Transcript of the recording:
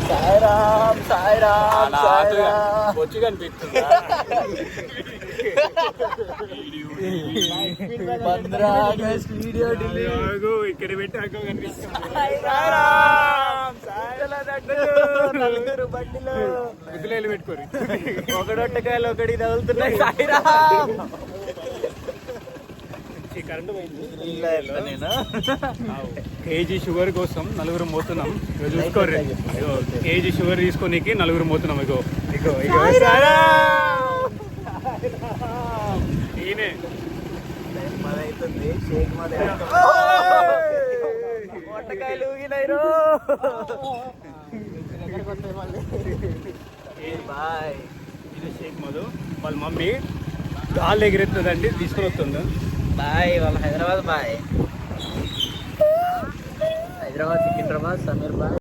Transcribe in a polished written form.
సాయిరామ్ సాయిరామ్ సాయిరామ్ వచ్చి కనిపిస్తుందా 15 August video delete ఇక్కడ పెట్టాక కనిపిస్తుంది నలుగురు బండిలో గుద్దులేలు పెట్టుకోరు ఒకడొట్టకాయలు ఒకటి తగులుతున్నాయి సాయిరామ్ కరెంట్ పోయింది నేను కేజీ షుగర్ కోసం నలుగురు పోతున్నాం చూసుకోర్రి కేజీ షుగర్ తీసుకోనికి నలుగురు పోతున్నాం ఇగో ఇగో ఇగో ఈయనే అవుతుంది షేక్ వంటకాయలు ఊగినాయి బాయ్. ఇది షేక్ మధు వాళ్ళ మమ్మీ గాలి ఎగిరెత్తుందండి తీసుకొని వస్తుంది బాయ్ వాళ్ళ హైదరాబాద్ బాయ్ హైదరాబాద్ సికింద్రాబాద్ సమీర్ బాయ్.